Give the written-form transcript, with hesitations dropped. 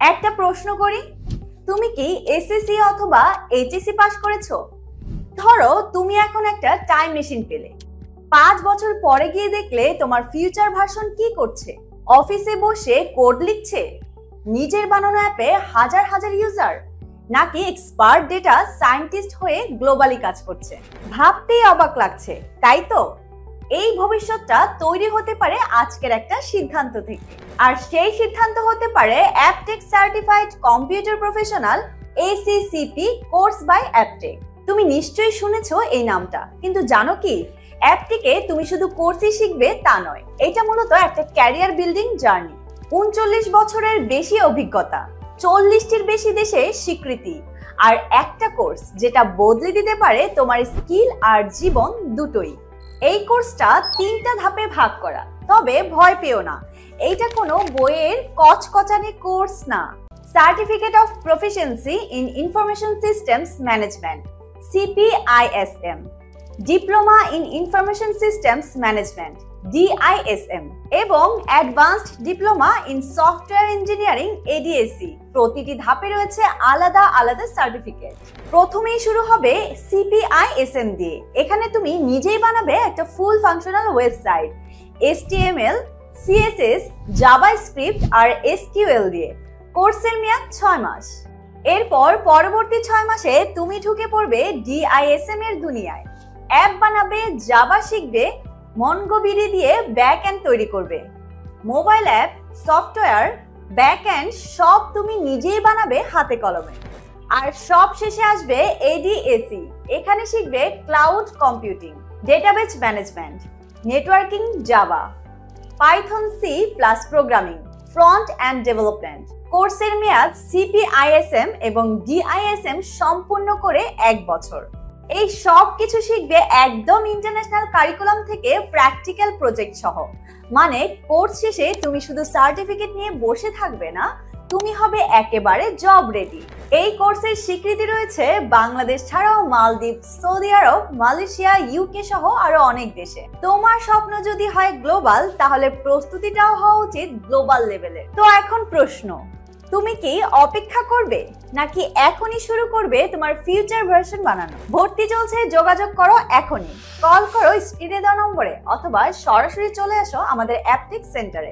একটা প্রশ্ন করি, তুমি কি এসএসসি অথবা এইচএসসি পাস করেছো? ধরো তুমি এখন একটা টাইম মেশিন পেলে, 5 বছর পরে গিয়ে দেখলে তোমার ফিউচার ভার্সন কি করছে, অফিসে বসে কোড লিখছে, নিজের বানানো অ্যাপে হাজার হাজার ইউজার, নাকি এক্সপার্ট ডেটা সায়েন্টিস্ট হয়ে গ্লোবালি কাজ করছে। ভাবতেই অবাক লাগছে, তাই তো? এই ভবিষ্যৎটা তৈরি হতে পারে আজকের একটা সিদ্ধান্ত থেকে, আর সেই সিদ্ধান্ত হতে পারে Aptech certified computer professional ACCP course by Aptech. তুমি নিশ্চয়ই শুনেছো এই নামটা, কিন্তু জানো কি, অ্যাপটেকে তুমি শুধু কোর্সই শিখবে তা নয়, এটা মূলত একটা ক্যারিয়ার বিল্ডিং জার্নি। 39 বছরের বেশি অভিজ্ঞতা, 40টির বেশি দেশে স্বীকৃতি, আর একটা কোর্স যেটা বদলে দিতে পারে তোমার স্কিল আর জীবন দুটোই। এই কোর্সটা 3টা ধাপে ভাগ করা, তবে ভয় পেও না, এইটা কোনো বইয়ের কচকচানি কোর্স না। Certificate of proficiency in information systems management CPISM, diploma in information systems management DISM এবং advanced diploma in software engineering ADSC। প্রতিটি ধাপে রয়েছে আলাদা আলাদা সার্টিফিকেট। প্রথমেই শুরু হবে CPISM দিয়ে। এখানে তুমি নিজেই বানাবে একটা full functional website HTML, CSS, JavaScript আর SQL দিয়ে। কোর্সের মেয়াদ 6 মাস। এরপর পরবর্তী 6 মাসে তুমি ঢুকে পড়বে DISM এর দুনিয়ায়। অ্যাপ বানাবে, জাভা শিখবে, মনগোডিবি দিয়ে ব্যাক এন্ড তৈরি করবে। Mobile app, software, back end সব তুমি নিজেই বানাবে হাতে কলমে। আর সব শেষে আসবে ADAC। এখানে শিখবে cloud computing, database management, networking, Java, Python, C+ programming, front end development. কোর্সের মেয়াদ CPISM এবং DISM সম্পূর্ণ করে 1 বছর। এই সব কিছু শিখবে একদম ইন্টারন্যাশনাল কারিকুলাম থেকে প্র্যাকটিক্যাল প্রজেক্ট সহ। মানে কোর্স শেষে তুমি শুধু সার্টিফিকেট নিয়ে বসে থাকবে না, তুমি হবে একেবারে জব রেডি। এই কোর্সের স্বীকৃতি রয়েছে বাংলাদেশ ছাড়াও মালদ্বীপ, সৌদি আরব, মালয়েশিয়া, UK সহ আরো অনেক দেশে। তোমার স্বপ্ন যদি হয় গ্লোবাল, তাহলে প্রস্তুতিটাও হওয়া উচিত গ্লোবাল লেভেলের। তো এখন প্রশ্ন, তুমি কি অপেক্ষা করবে, নাকি এখনই শুরু করবে তোমার ফিউচার ভার্সন বানানো? ভর্তি চলছে, যোগাযোগ করো এখনই। কল করো স্ক্রিনে দেওয়া নম্বরে, অথবা সরাসরি চলে আসো আমাদের অ্যাপটেক সেন্টারে।